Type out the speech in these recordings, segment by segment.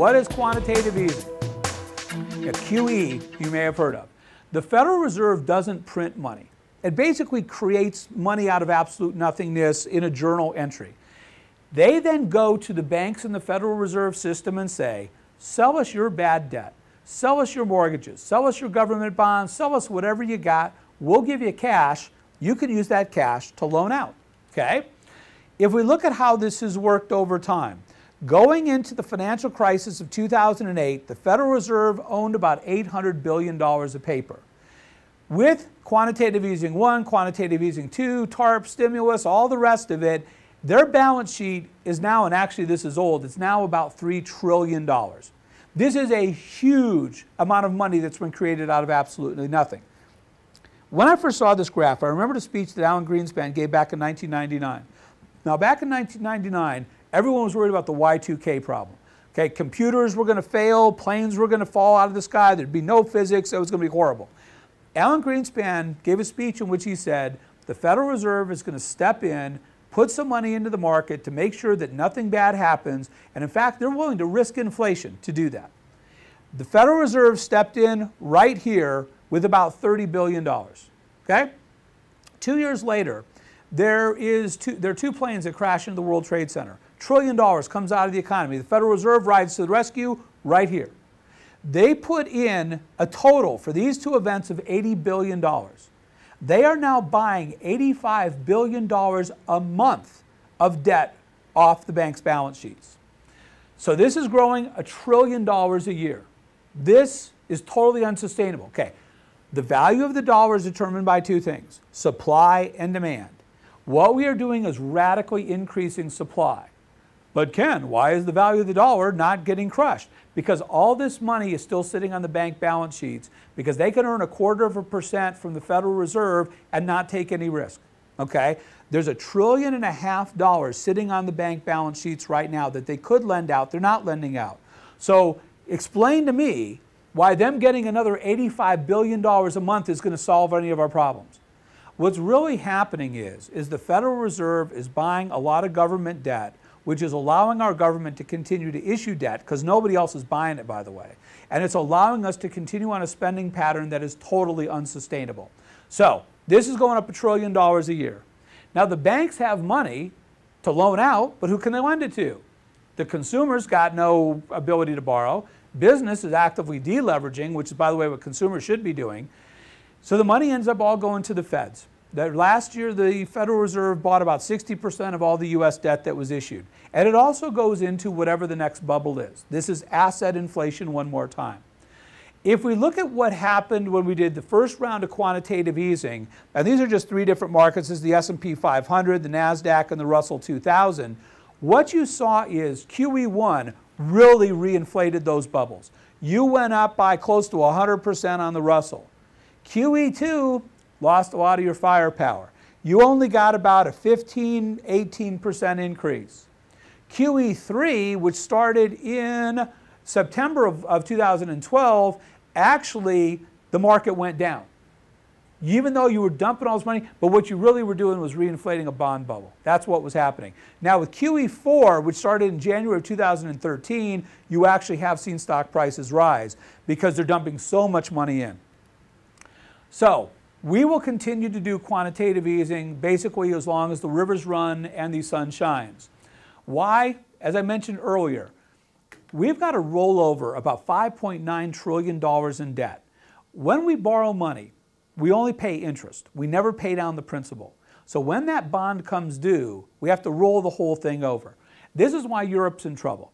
What is quantitative easing? A QE you may have heard of. The Federal Reserve doesn't print money. It basically creates money out of absolute nothingness in a journal entry. They then go to the banks in the Federal Reserve System and say, sell us your bad debt, sell us your mortgages, sell us your government bonds, sell us whatever you got, we'll give you cash, you can use that cash to loan out, okay? If we look at how this has worked over time, going into the financial crisis of 2008, the Federal Reserve owned about $800 billion of paper. With quantitative easing 1, quantitative easing 2, TARP, stimulus, all the rest of it, their balance sheet is now, and actually this is old, it's now about $3 trillion. This is a huge amount of money that's been created out of absolutely nothing. When I first saw this graph, I remember the speech that Alan Greenspan gave back in 1999. Now back in 1999, everyone was worried about the Y2K problem. Okay, computers were going to fail, planes were going to fall out of the sky, there'd be no physics, it was going to be horrible. Alan Greenspan gave a speech in which he said, the Federal Reserve is going to step in, put some money into the market to make sure that nothing bad happens, and in fact, they're willing to risk inflation to do that. The Federal Reserve stepped in right here with about $30 billion, okay? 2 years later, there are two planes that crash into the World Trade Center. $1 trillion comes out of the economy. The Federal Reserve rides to the rescue right here. They put in a total for these two events of $80 billion. They are now buying $85 billion a month of debt off the bank's balance sheets. So this is growing $1 trillion a year. This is totally unsustainable. Okay, the value of the dollar is determined by two things, supply and demand. What we are doing is radically increasing supply. But Ken, why is the value of the dollar not getting crushed? Because all this money is still sitting on the bank balance sheets because they can earn 0.25% from the Federal Reserve and not take any risk, okay? There's $1.5 trillion sitting on the bank balance sheets right now that they could lend out. They're not lending out. So explain to me why them getting another $85 billion a month is going to solve any of our problems. What's really happening is the Federal Reserve is buying a lot of government debt, which is allowing our government to continue to issue debt, because nobody else is buying it, by the way. And it's allowing us to continue on a spending pattern that is totally unsustainable. So this is going up $1 trillion a year. Now the banks have money to loan out, but who can they lend it to? The consumer's got no ability to borrow. Business is actively deleveraging, which is, by the way, what consumers should be doing. So the money ends up all going to the feds. Last year, the Federal Reserve bought about 60% of all the U.S. debt that was issued. And it also goes into whatever the next bubble is. This is asset inflation one more time. If we look at what happened when we did the first round of quantitative easing, and these are just three different markets, this is the S&P 500, the NASDAQ, and the Russell 2000, what you saw is QE1 really reinflated those bubbles. You went up by close to 100% on the Russell. QE2 lost a lot of your firepower. You only got about a 15–18% increase. QE3, which started in September of 2012, actually the market went down. Even though you were dumping all this money, but what you really were doing was reinflating a bond bubble. That's what was happening. Now with QE4, which started in January of 2013, you actually have seen stock prices rise because they're dumping so much money in. So we will continue to do quantitative easing basically as long as the rivers run and the sun shines. Why? As I mentioned earlier, we've got to roll over about $5.9 trillion in debt. When we borrow money, we only pay interest. We never pay down the principal. So when that bond comes due, we have to roll the whole thing over. This is why Europe's in trouble.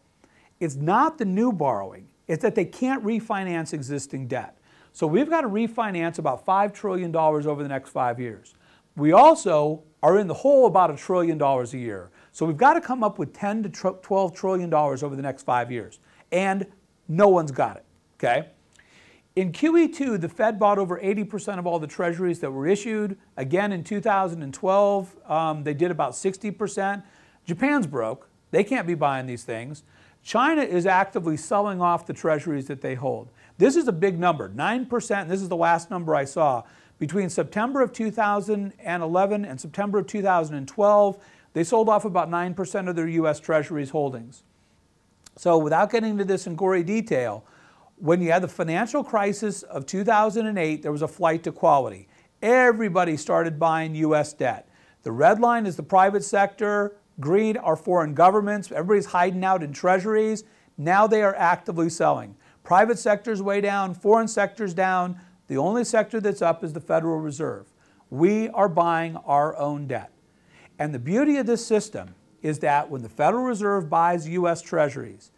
It's not the new borrowing, it's that they can't refinance existing debt. So we've got to refinance about $5 trillion over the next 5 years. We also are in the hole about $1 trillion a year. So we've got to come up with $10 to $12 trillion over the next 5 years. And no one's got it, okay? In QE2, the Fed bought over 80% of all the treasuries that were issued. Again, in 2012, they did about 60%. Japan's broke. They can't be buying these things. China is actively selling off the treasuries that they hold. This is a big number, 9%, and this is the last number I saw. Between September of 2011 and September of 2012, they sold off about 9% of their U.S. Treasuries holdings. So without getting into this in gory detail, when you had the financial crisis of 2008, there was a flight to quality. Everybody started buying U.S. debt. The red line is the private sector, green are foreign governments, everybody's hiding out in treasuries. Now they are actively selling. Private sector's way down, foreign sector's down. The only sector that's up is the Federal Reserve. We are buying our own debt. And the beauty of this system is that when the Federal Reserve buys U.S. treasuries,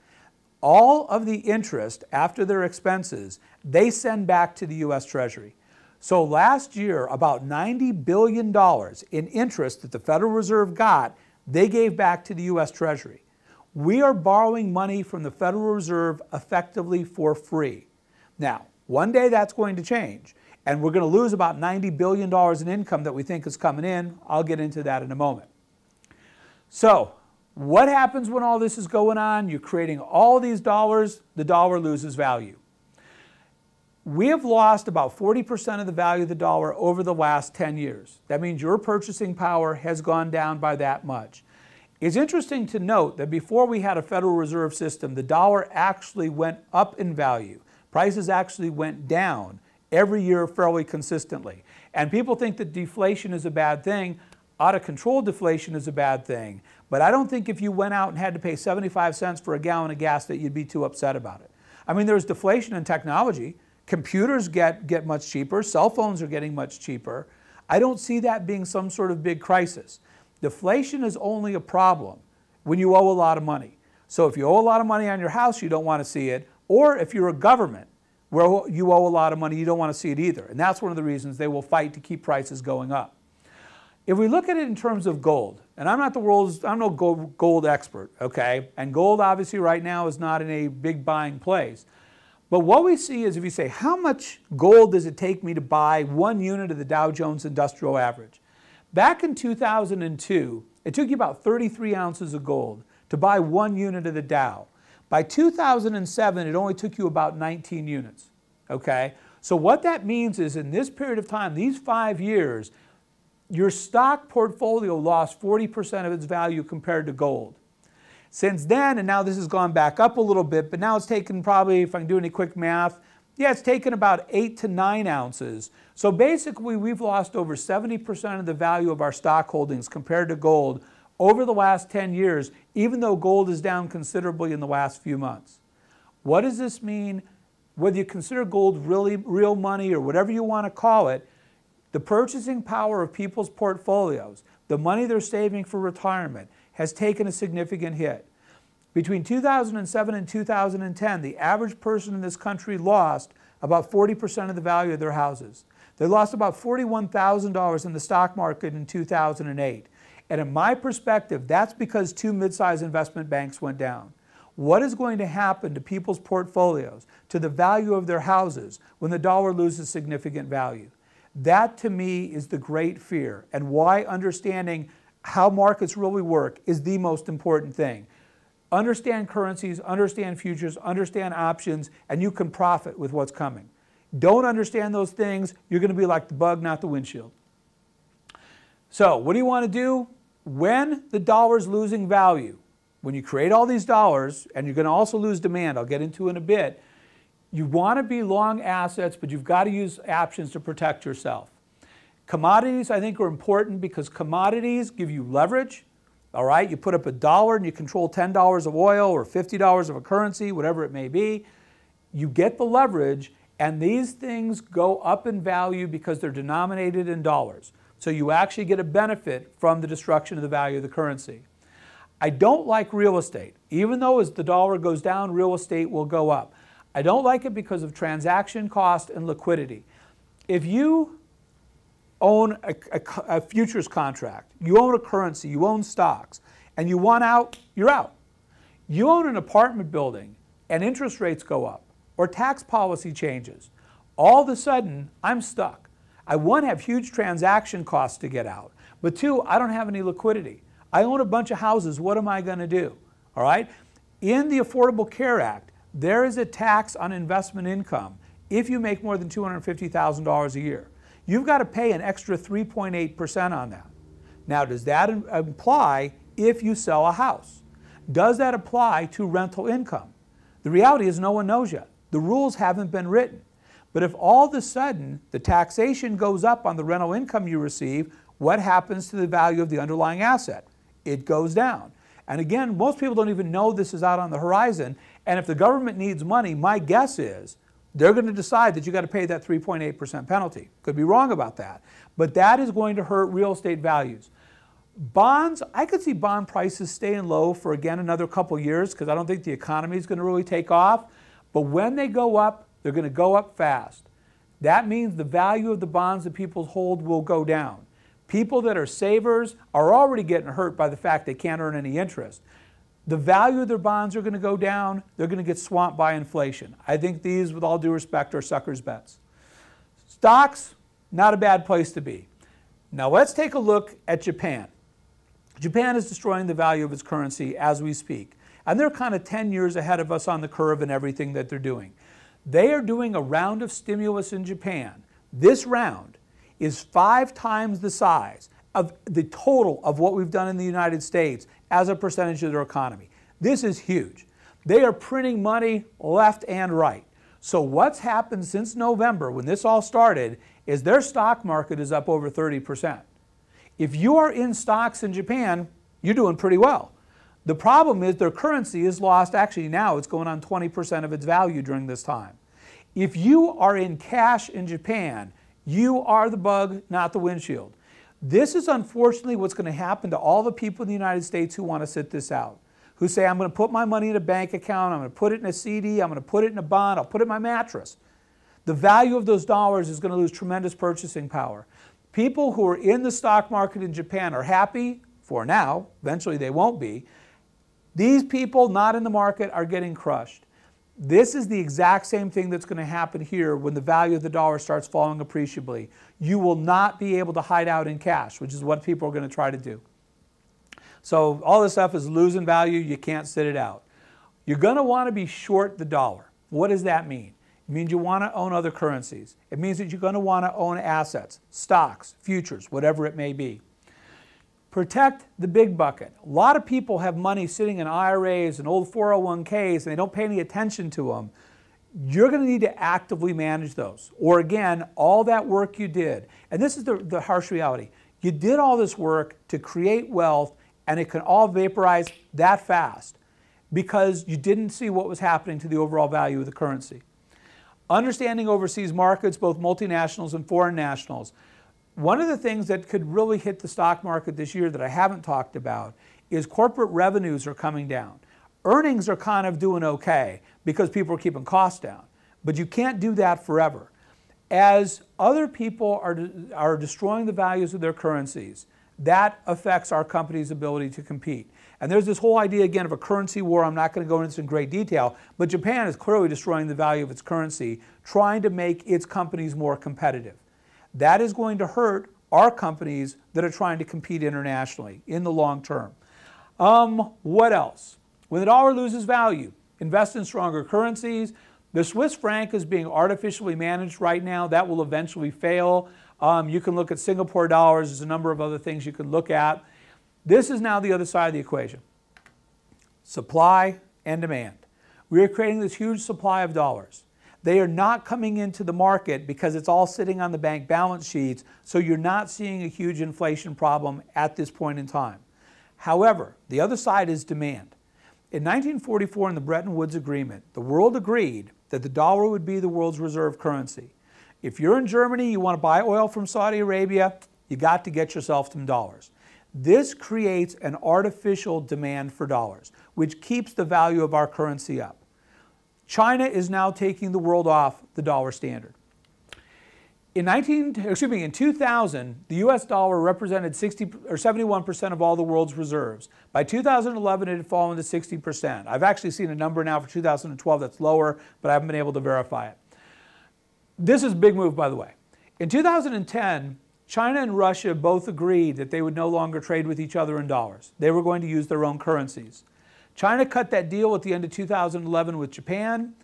all of the interest after their expenses, they send back to the U.S. Treasury. So last year, about $90 billion in interest that the Federal Reserve got, they gave back to the U.S. Treasury. We are borrowing money from the Federal Reserve effectively for free. Now, one day that's going to change, and we're going to lose about $90 billion in income that we think is coming in. I'll get into that in a moment. So, what happens when all this is going on? You're creating all these dollars, the dollar loses value. We have lost about 40% of the value of the dollar over the last 10 years. That means your purchasing power has gone down by that much. It's interesting to note that before we had a Federal Reserve System, the dollar actually went up in value. Prices actually went down every year fairly consistently. And people think that deflation is a bad thing. Out of control deflation is a bad thing. But I don't think if you went out and had to pay 75 cents for a gallon of gas that you'd be too upset about it. I mean, there's deflation in technology. Computers get much cheaper. Cell phones are getting much cheaper. I don't see that being some sort of big crisis. Deflation is only a problem when you owe a lot of money. So if you owe a lot of money on your house, you don't want to see it. Or if you're a government where you owe a lot of money, you don't want to see it either. And that's one of the reasons they will fight to keep prices going up. If we look at it in terms of gold, and I'm no gold expert, okay? And gold obviously right now is not in a big buying place. But what we see is if you say, how much gold does it take me to buy 1 unit of the Dow Jones Industrial Average? Back in 2002, it took you about 33 ounces of gold to buy 1 unit of the Dow. By 2007, it only took you about 19 units, okay? So what that means is in this period of time, these 5 years, your stock portfolio lost 40% of its value compared to gold. Since then, and now this has gone back up a little bit, but now it's taken probably, if I can do any quick math, yeah, it's taken about 8 to 9 ounces. So basically, we've lost over 70% of the value of our stock holdings compared to gold over the last 10 years, even though gold is down considerably in the last few months. What does this mean? Whether you consider gold really real money or whatever you want to call it, the purchasing power of people's portfolios, the money they're saving for retirement, has taken a significant hit. Between 2007 and 2010, the average person in this country lost about 40% of the value of their houses. They lost about $41,000 in the stock market in 2008. And in my perspective, that's because 2 mid-sized investment banks went down. What is going to happen to people's portfolios, to the value of their houses, when the dollar loses significant value? That, to me, is the great fear, and why understanding how markets really work is the most important thing. Understand currencies, understand futures, understand options, and you can profit with what's coming. Don't understand those things, you're going to be like the bug, not the windshield. So, what do you want to do? When the dollar's losing value, when you create all these dollars, and you're going to also lose demand, I'll get into in a bit, you want to be long assets, but you've got to use options to protect yourself. Commodities, I think, are important because commodities give you leverage. All right, you put up $1 and you control $10 of oil or $50 of a currency, whatever it may be. You get the leverage, and these things go up in value because they're denominated in dollars. So you actually get a benefit from the destruction of the value of the currency. I don't like real estate. Even though as the dollar goes down, real estate will go up. I don't like it because of transaction cost and liquidity. If you own a futures contract, you own a currency, you own stocks, and you want out, you're out. You own an apartment building and interest rates go up or tax policy changes. All of a sudden, I'm stuck. I, one, have huge transaction costs to get out, but 2, I don't have any liquidity. I own a bunch of houses, what am I going to do? All right? In the Affordable Care Act, there is a tax on investment income if you make more than $250,000 a year. You've got to pay an extra 3.8% on that. Now, does that imply if you sell a house? Does that apply to rental income? The reality is no one knows yet. The rules haven't been written. But if all of a sudden the taxation goes up on the rental income you receive, what happens to the value of the underlying asset? It goes down. And again, most people don't even know this is out on the horizon. And if the government needs money, my guess is they're going to decide that you got to pay that 3.8% penalty. Could be wrong about that. But that is going to hurt real estate values. Bonds, I could see bond prices staying low for, again, another couple years because I don't think the economy is going to really take off. But when they go up, they're going to go up fast. That means the value of the bonds that people hold will go down. People that are savers are already getting hurt by the fact they can't earn any interest. The value of their bonds are going to go down. They're going to get swamped by inflation. I think these, with all due respect, are suckers' bets. Stocks, not a bad place to be. Now let's take a look at Japan. Japan is destroying the value of its currency as we speak. And they're kind of 10 years ahead of us on the curve in everything that they're doing. They are doing a round of stimulus in Japan. This round is 5 times the size of the total of what we've done in the United States as a percentage of their economy. This is huge. They are printing money left and right. So what's happened since November, when this all started, is their stock market is up over 30%. If you are in stocks in Japan, you're doing pretty well. The problem is their currency is lost. Actually, now it's going on 20% of its value during this time. If you are in cash in Japan, you are the bug, not the windshield. This is unfortunately what's going to happen to all the people in the United States who want to sit this out, who say, I'm going to put my money in a bank account, I'm going to put it in a CD, I'm going to put it in a bond, I'll put it in my mattress. The value of those dollars is going to lose tremendous purchasing power. People who are in the stock market in Japan are happy for now. Eventually they won't be. These people not in the market are getting crushed. This is the exact same thing that's going to happen here when the value of the dollar starts falling appreciably. You will not be able to hide out in cash, which is what people are going to try to do. So all this stuff is losing value. You can't sit it out. You're going to want to be short the dollar. What does that mean? It means you want to own other currencies. It means that you're going to want to own assets, stocks, futures, whatever it may be. Protect the big bucket. A lot of people have money sitting in IRAs and old 401ks and they don't pay any attention to them. You're going to need to actively manage those. Or again, all that work you did, and this is the harsh reality, you did all this work to create wealth and it can all vaporize that fast because you didn't see what was happening to the overall value of the currency. Understanding overseas markets, both multinationals and foreign nationals. One of the things that could really hit the stock market this year that I haven't talked about is corporate revenues are coming down. Earnings are kind of doing okay because people are keeping costs down, but you can't do that forever. As other people are destroying the values of their currencies, that affects our company's ability to compete. And there's this whole idea again of a currency war. I'm not going to go into this in great detail, but Japan is clearly destroying the value of its currency, trying to make its companies more competitive. That is going to hurt our companies that are trying to compete internationally in the long term. What else? When the dollar loses value, invest in stronger currencies. The Swiss franc is being artificially managed right now. That will eventually fail. You can look at Singapore dollars. There's a number of other things you can look at. This is now the other side of the equation. Supply and demand. We are creating this huge supply of dollars. They are not coming into the market because it's all sitting on the bank balance sheets, so you're not seeing a huge inflation problem at this point in time. However, the other side is demand. In 1944, in the Bretton Woods Agreement, the world agreed that the dollar would be the world's reserve currency. If you're in Germany, you want to buy oil from Saudi Arabia, you got to get yourself some dollars. This creates an artificial demand for dollars, which keeps the value of our currency up. China is now taking the world off the dollar standard. In 2000, the US dollar represented 71% of all the world's reserves. By 2011, it had fallen to 60%. I've actually seen a number now for 2012 that's lower, but I haven't been able to verify it. This is a big move, by the way. In 2010, China and Russia both agreed that they would no longer trade with each other in dollars. They were going to use their own currencies. China cut that deal at the end of 2011 with Japan.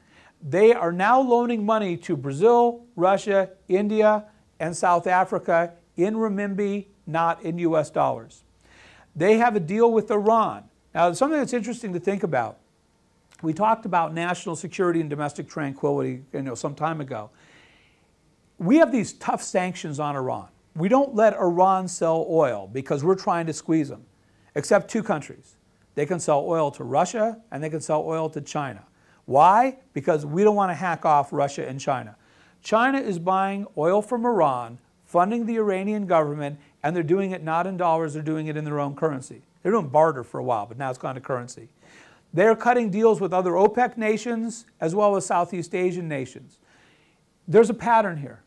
They are now loaning money to Brazil, Russia, India, and South Africa in renminbi, not in US dollars. They have a deal with Iran. Now, something that's interesting to think about, we talked about national security and domestic tranquility, some time ago. We have these tough sanctions on Iran. We don't let Iran sell oil because we're trying to squeeze them, except two countries. They can sell oil to Russia and they can sell oil to China. Why? Because we don't want to hack off Russia and China. China is buying oil from Iran, funding the Iranian government, and they're doing it not in dollars, they're doing it in their own currency. They're doing barter for a while, but now it's gone to currency. They're cutting deals with other OPEC nations as well as Southeast Asian nations. There's a pattern here.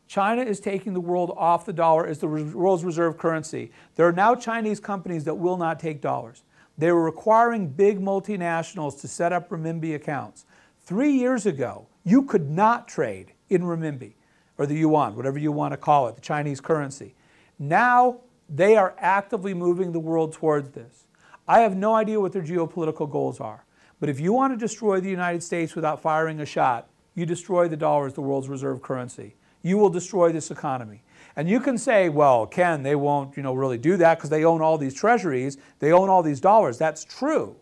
China is taking the world off the dollar as the world's reserve currency. There are now Chinese companies that will not take dollars. They were requiring big multinationals to set up renminbi accounts. 3 years ago, you could not trade in renminbi, or the yuan, whatever you want to call it, the Chinese currency. Now, they are actively moving the world towards this. I have no idea what their geopolitical goals are, but if you want to destroy the United States without firing a shot, you destroy the dollar as the world's reserve currency. You will destroy this economy. And you can say, well, Ken, they won't really do that because they own all these treasuries, they own all these dollars. That's true,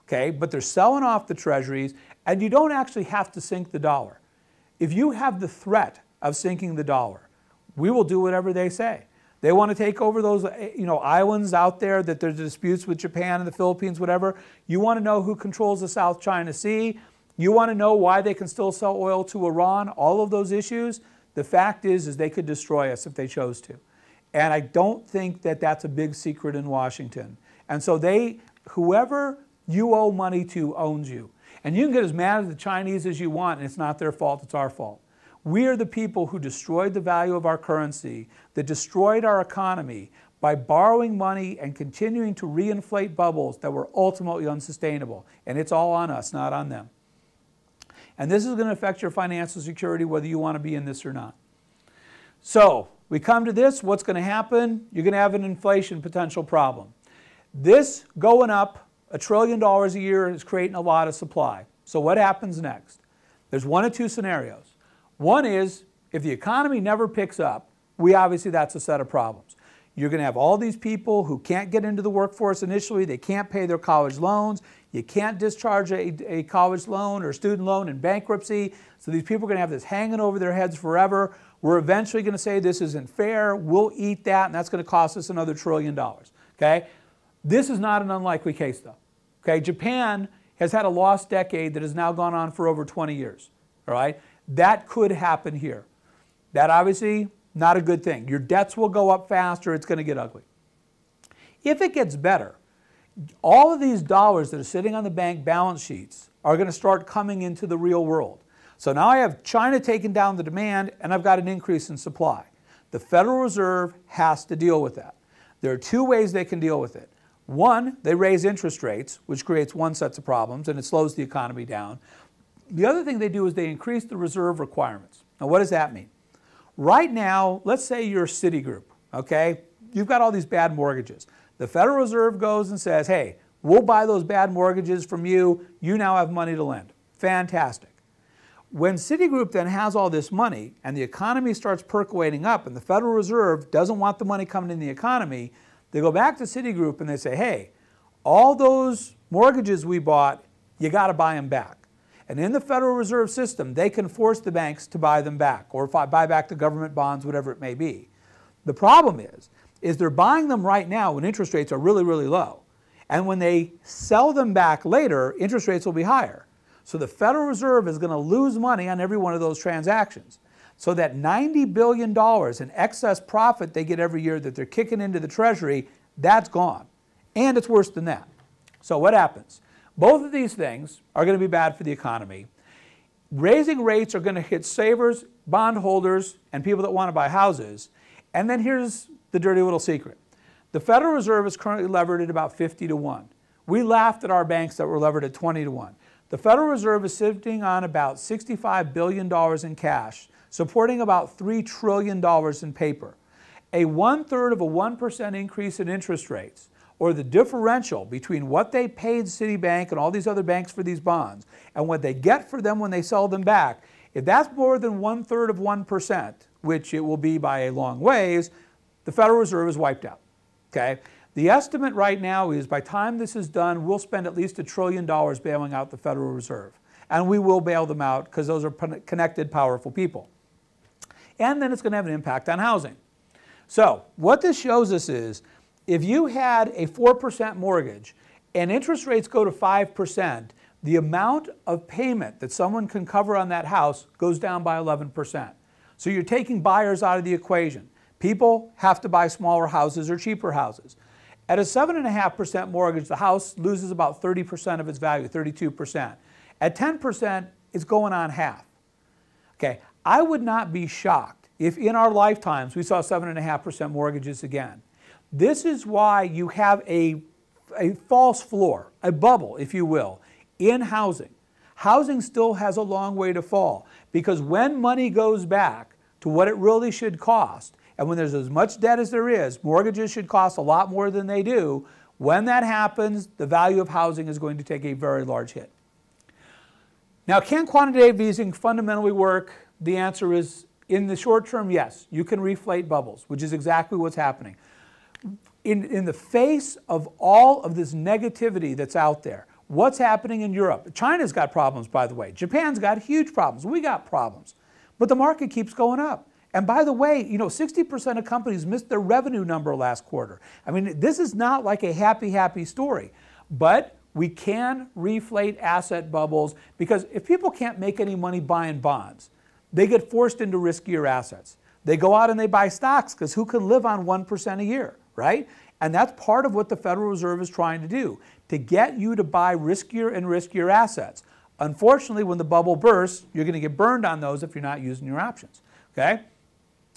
okay? But they're selling off the treasuries, and you don't actually have to sink the dollar. If you have the threat of sinking the dollar, we will do whatever they say. They want to take over those islands out there that there's disputes with Japan and the Philippines, whatever. You want to know who controls the South China Sea. You want to know why they can still sell oil to Iran, all of those issues. The fact is they could destroy us if they chose to. And I don't think that that's a big secret in Washington. And so whoever you owe money to owns you. And you can get as mad at the Chinese as you want, and it's not their fault, it's our fault. We are the people who destroyed the value of our currency, that destroyed our economy by borrowing money and continuing to reinflate bubbles that were ultimately unsustainable. And it's all on us, not on them. And this is going to affect your financial security whether you want to be in this or not. So we come to this, what's going to happen? You're going to have an inflation potential problem. This going up $1 trillion a year is creating a lot of supply. So what happens next? There's one of two scenarios. One is, if the economy never picks up, that's a set of problems. You're going to have all these people who can't get into the workforce initially, they can't pay their college loans, you can't discharge a college loan or student loan in bankruptcy, so these people are going to have this hanging over their heads forever. We're eventually going to say this isn't fair, we'll eat that, and that's going to cost us another $1 trillion. Okay? This is not an unlikely case though. Okay? Japan has had a lost decade that has now gone on for over 20 years. All right? That could happen here. That obviously, not a good thing. Your debts will go up faster, it's going to get ugly. If it gets better, all of these dollars that are sitting on the bank balance sheets are going to start coming into the real world. So now I have China taking down the demand and I've got an increase in supply. The Federal Reserve has to deal with that. There are two ways they can deal with it. One, they raise interest rates, which creates one set of problems and it slows the economy down. The other thing they do is they increase the reserve requirements. Now what does that mean? Right now, let's say you're Citigroup, okay? You've got all these bad mortgages. The Federal Reserve goes and says, hey, we'll buy those bad mortgages from you. You now have money to lend. Fantastic. When Citigroup then has all this money and the economy starts percolating up and the Federal Reserve doesn't want the money coming in the economy, they go back to Citigroup and they say, hey, all those mortgages we bought, you got to buy them back. And in the Federal Reserve System, they can force the banks to buy them back or buy back the government bonds, whatever it may be. The problem is they're buying them right now when interest rates are really, really low. And when they sell them back later, interest rates will be higher. So the Federal Reserve is going to lose money on every one of those transactions. So that $90 billion in excess profit they get every year that they're kicking into the Treasury, that's gone. And it's worse than that. So what happens? Both of these things are going to be bad for the economy. Raising rates are going to hit savers, bondholders, and people that want to buy houses. And then here's the dirty little secret. The Federal Reserve is currently levered at about 50 to 1. We laughed at our banks that were levered at 20 to 1. The Federal Reserve is sitting on about $65 billion in cash, supporting about $3 trillion in paper. A 1/3 of a 1% increase in interest rates, or the differential between what they paid Citibank and all these other banks for these bonds and what they get for them when they sell them back, if that's more than 1/3 of 1%, which it will be by a long ways, the Federal Reserve is wiped out. Okay? The estimate right now is by the time this is done, we'll spend at least $1 trillion bailing out the Federal Reserve. And we will bail them out because those are connected, powerful people. And then it's going to have an impact on housing. So what this shows us is if you had a 4% mortgage and interest rates go to 5%, the amount of payment that someone can cover on that house goes down by 11%. So you're taking buyers out of the equation. People have to buy smaller houses or cheaper houses. At a 7.5% mortgage, the house loses about 30% of its value, 32%. At 10%, it's going on half. Okay, I would not be shocked if in our lifetimes we saw 7.5% mortgages again. This is why you have a false floor, a bubble, if you will, in housing. Housing still has a long way to fall because when money goes back to what it really should cost, and when there's as much debt as there is, mortgages should cost a lot more than they do. When that happens, the value of housing is going to take a very large hit. Now, can quantitative easing fundamentally work? The answer is, in the short term, yes. You can reflate bubbles, which is exactly what's happening. In the face of all of this negativity that's out there, what's happening in Europe? China's got problems, by the way. Japan's got huge problems. We got problems. But the market keeps going up. And by the way, 60% of companies missed their revenue number last quarter. I mean, this is not like a happy story. But we can reflate asset bubbles because if people can't make any money buying bonds, they get forced into riskier assets. They go out and they buy stocks because who can live on 1% a year, right? And that's part of what the Federal Reserve is trying to do, to get you to buy riskier and riskier assets. Unfortunately, when the bubble bursts, you're going to get burned on those if you're not using your options, okay?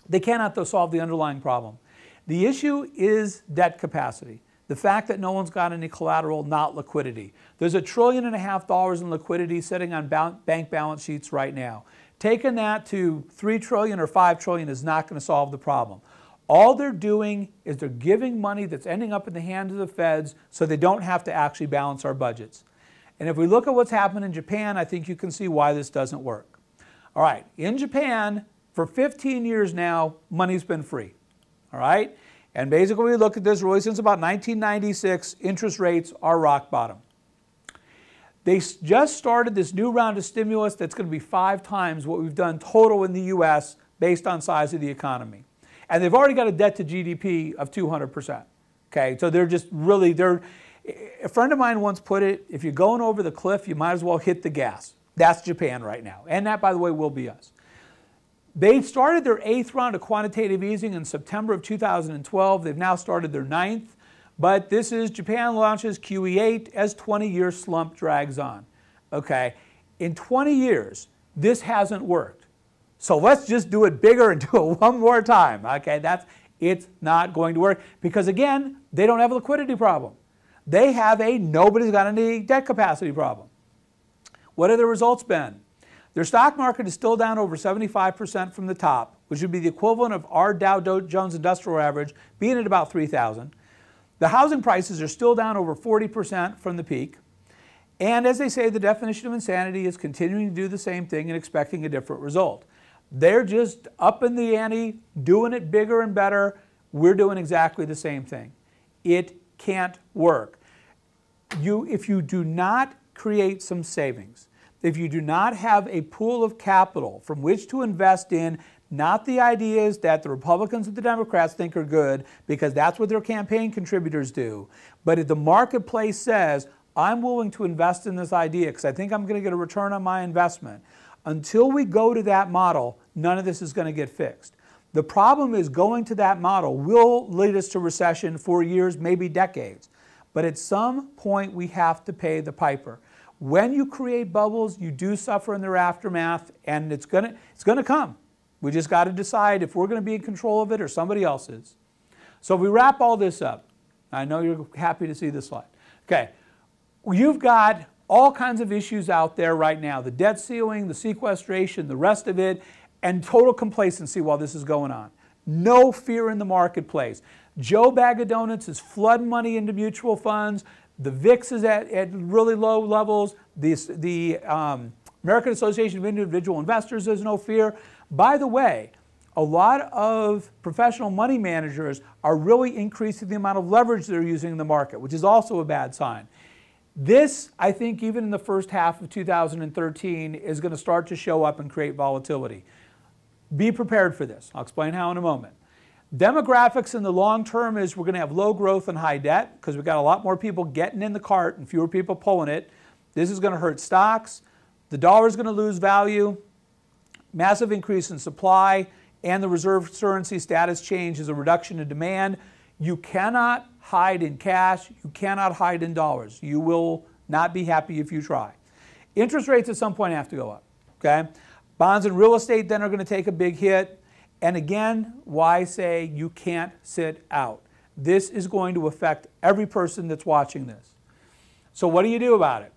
They cannot, though, solve the underlying problem. The issue is debt capacity. The fact that no one's got any collateral, not liquidity. There's $1.5 trillion in liquidity sitting on bank balance sheets right now. Taking that to $3 trillion or $5 trillion is not going to solve the problem. All they're doing is they're giving money that's ending up in the hands of the feds so they don't have to actually balance our budgets. And if we look at what's happened in Japan, I think you can see why this doesn't work. All right, in Japan, for 15 years now, money's been free. All right? And basically, we look at this really since about 1996, interest rates are rock bottom. They just started this new round of stimulus that's going to be 5 times what we've done total in the U.S. based on size of the economy. And they've already got a debt to GDP of 200%. Okay, so they're just really, a friend of mine once put it, if you're going over the cliff, you might as well hit the gas. That's Japan right now. And that, by the way, will be us. They started their 8th round of quantitative easing in September of 2012. They've now started their 9th. But this is Japan launches QE8 as 20-year slump drags on. Okay, in 20 years, this hasn't worked. So let's just do it bigger and do it one more time. Okay, it's not going to work because, again, they don't have a liquidity problem. They have nobody's got any debt capacity problem. What have the results been? Their stock market is still down over 75% from the top, which would be the equivalent of our Dow Jones Industrial Average being at about 3,000. The housing prices are still down over 40% from the peak. And as they say, the definition of insanity is continuing to do the same thing and expecting a different result. They're just up in the ante, doing it bigger and better. We're doing exactly the same thing. It can't work. If you do not create some savings, if you do not have a pool of capital from which to invest in, not the ideas that the Republicans and the Democrats think are good, because that's what their campaign contributors do, but if the marketplace says, I'm willing to invest in this idea because I think I'm going to get a return on my investment, until we go to that model, none of this is going to get fixed. The problem is going to that model will lead us to recession for years, maybe decades. But at some point, we have to pay the piper. When you create bubbles, you do suffer in their aftermath, and it's going to come. We just got to decide if we're going to be in control of it or somebody else is. So if we wrap all this up, I know you're happy to see this slide. Okay, you've got all kinds of issues out there right now. The debt ceiling, the sequestration, the rest of it, and total complacency while this is going on. No fear in the marketplace. Joe Bag of Donuts is flooding money into mutual funds. The VIX is at really low levels. The American Association of Individual Investors, there's no fear. By the way, a lot of professional money managers are really increasing the amount of leverage they're using in the market, which is also a bad sign. This, I think, even in the first half of 2013, is going to start to show up and create volatility. Be prepared for this. I'll explain how in a moment. Demographics in the long term is we're going to have low growth and high debt because we've got a lot more people getting in the cart and fewer people pulling it. This is going to hurt stocks. The dollar is going to lose value. Massive increase in supply, and the reserve currency status change is a reduction in demand. You cannot hide in cash. You cannot hide in dollars. You will not be happy if you try. Interest rates at some point have to go up. Okay? Bonds and real estate then are going to take a big hit. And again, why say you can't sit out? This is going to affect every person that's watching this. So what do you do about it?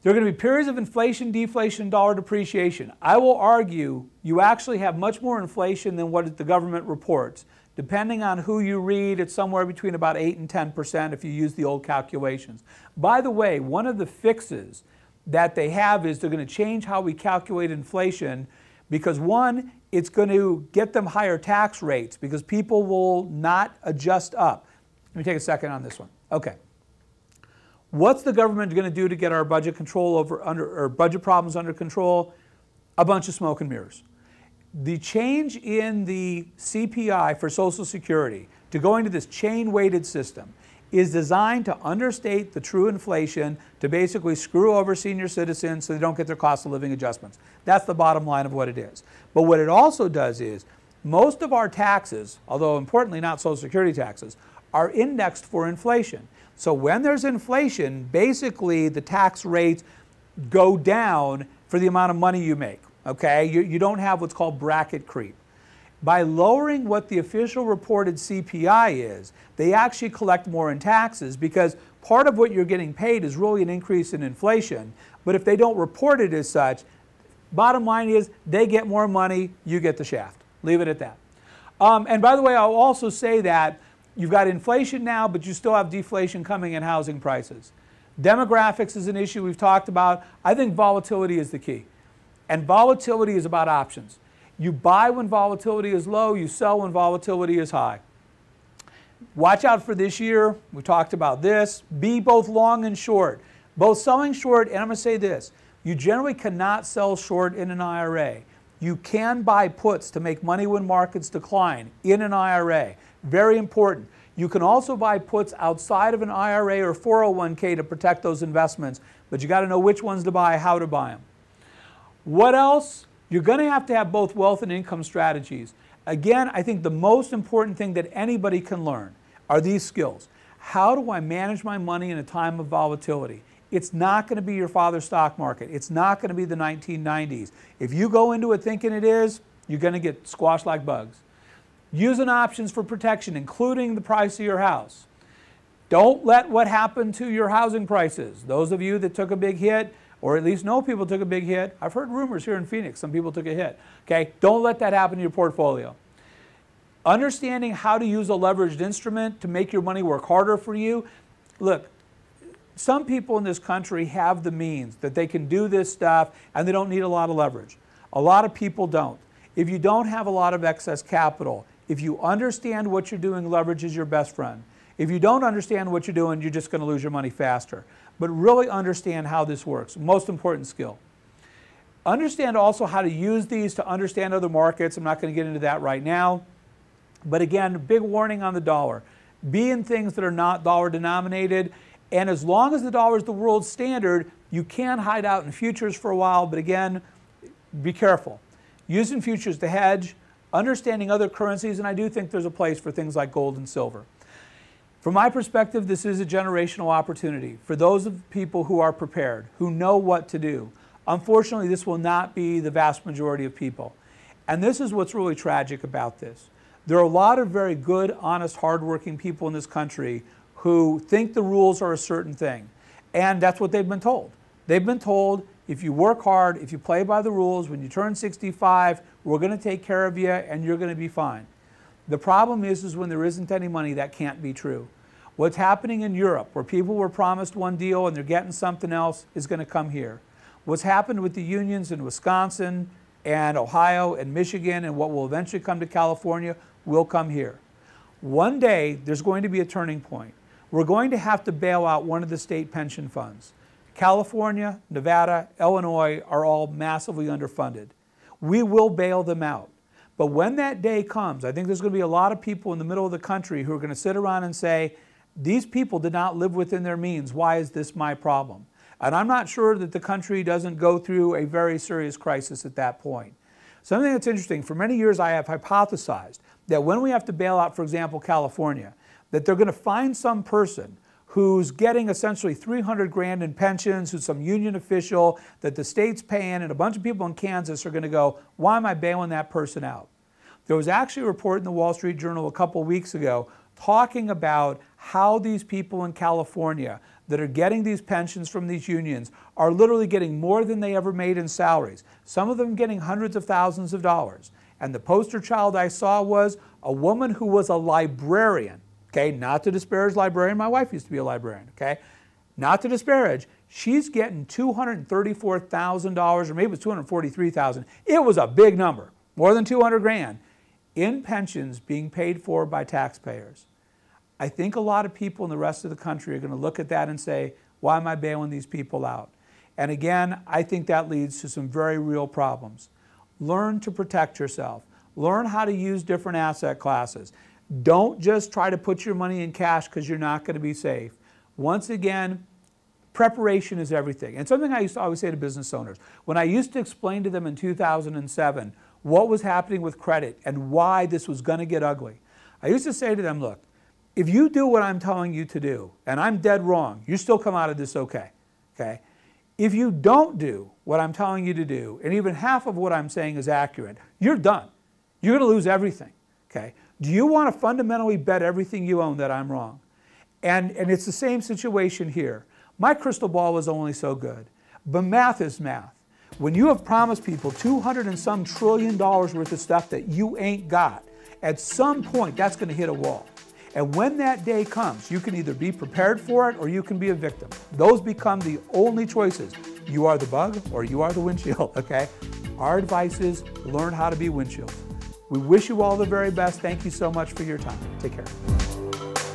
There are going to be periods of inflation, deflation, dollar depreciation. I will argue you actually have much more inflation than what the government reports. Depending on who you read, it's somewhere between about 8 and 10% if you use the old calculations. By the way, one of the fixes that they have is they're going to change how we calculate inflation because, one, it's going to get them higher tax rates because people will not adjust up. Let me take a second on this one. Okay. What's the government going to do to get our budget control or budget problems under control? A bunch of smoke and mirrors. The change in the CPI for Social Security to going to this chain-weighted system is designed to understate the true inflation to basically screw over senior citizens so they don't get their cost of living adjustments. That's the bottom line of what it is. But what it also does is most of our taxes, although importantly not Social Security taxes, are indexed for inflation. So when there's inflation, basically the tax rates go down for the amount of money you make. Okay? You don't have what's called bracket creep. By lowering what the official reported CPI is, they actually collect more in taxes because part of what you're getting paid is really an increase in inflation. But if they don't report it as such, bottom line is they get more money, you get the shaft. Leave it at that. And by the way, I'll also say that you've got inflation now, but you still have deflation coming in housing prices. Demographics is an issue we've talked about. I think volatility is the key. And volatility is about options. You buy when volatility is low, you sell when volatility is high. Watch out for this year. We talked about this. Be both long and short. Both selling short, and I'm going to say this, you generally cannot sell short in an IRA. You can buy puts to make money when markets decline in an IRA. Very important. You can also buy puts outside of an IRA or 401k to protect those investments, but you got to know which ones to buy, how to buy them. What else? You're going to have both wealth and income strategies. Again, I think the most important thing that anybody can learn are these skills. How do I manage my money in a time of volatility? It's not going to be your father's stock market. It's not going to be the 1990s. If you go into it thinking it is, you're going to get squashed like bugs. Using options for protection, including the price of your house. Don't let what happened to your housing prices. Those of you that took a big hit, or at least know people took a big hit. I've heard rumors here in Phoenix, some people took a hit. Okay, don't let that happen to your portfolio. Understanding how to use a leveraged instrument to make your money work harder for you. Look, some people in this country have the means that they can do this stuff and they don't need a lot of leverage. A lot of people don't. If you don't have a lot of excess capital, if you understand what you're doing, leverage is your best friend. If you don't understand what you're doing, you're just going to lose your money faster. But really understand how this works. Most important skill. Understand also how to use these to understand other markets. I'm not going to get into that right now. But again, big warning on the dollar. Be in things that are not dollar denominated. And as long as the dollar is the world standard, you can hide out in futures for a while. But again, be careful. Using futures to hedge, understanding other currencies, and I do think there's a place for things like gold and silver. From my perspective, this is a generational opportunity for those of people who are prepared, who know what to do. Unfortunately, this will not be the vast majority of people. And this is what's really tragic about this. There are a lot of very good, honest, hardworking people in this country who think the rules are a certain thing. And that's what they've been told. They've been told, if you work hard, if you play by the rules, when you turn 65, we're going to take care of you and you're going to be fine. The problem is when there isn't any money, that can't be true. What's happening in Europe, where people were promised one deal and they're getting something else, is going to come here. What's happened with the unions in Wisconsin, and Ohio and Michigan and what will eventually come to California will come here. One day, there's going to be a turning point. We're going to have to bail out one of the state pension funds. California, Nevada, Illinois are all massively underfunded. We will bail them out. But when that day comes, I think there's going to be a lot of people in the middle of the country who are going to sit around and say, these people did not live within their means. Why is this my problem? And I'm not sure that the country doesn't go through a very serious crisis at that point. Something that's interesting, for many years I have hypothesized that when we have to bail out, for example, California, that they're going to find some person who's getting essentially 300 grand in pensions, who's some union official that the state's paying, and a bunch of people in Kansas are going to go, why am I bailing that person out? There was actually a report in the Wall Street Journal a couple weeks ago talking about how these people in California that are getting these pensions from these unions are literally getting more than they ever made in salaries. Some of them getting hundreds of thousands of dollars. And the poster child I saw was a woman who was a librarian. Okay, not to disparage librarian. My wife used to be a librarian, okay? Not to disparage. She's getting $234,000, or maybe it was $243,000. It was a big number, more than 200 grand, in pensions being paid for by taxpayers. I think a lot of people in the rest of the country are going to look at that and say, why am I bailing these people out? And again, I think that leads to some very real problems. Learn to protect yourself. Learn how to use different asset classes. Don't just try to put your money in cash because you're not going to be safe. Once again, preparation is everything. And something I used to always say to business owners, when I used to explain to them in 2007 what was happening with credit and why this was going to get ugly, I used to say to them, look, if you do what I'm telling you to do, and I'm dead wrong, you still come out of this okay. If you don't do what I'm telling you to do, and even half of what I'm saying is accurate, you're done. You're going to lose everything, okay? Do you want to fundamentally bet everything you own that I'm wrong? And it's the same situation here. My crystal ball was only so good, but math is math. When you have promised people $200 and some trillion worth of stuff that you ain't got, at some point that's going to hit a wall. And when that day comes, you can either be prepared for it or you can be a victim. Those become the only choices. You are the bug or you are the windshield, okay? Our advice is learn how to be windshield. We wish you all the very best. Thank you so much for your time. Take care.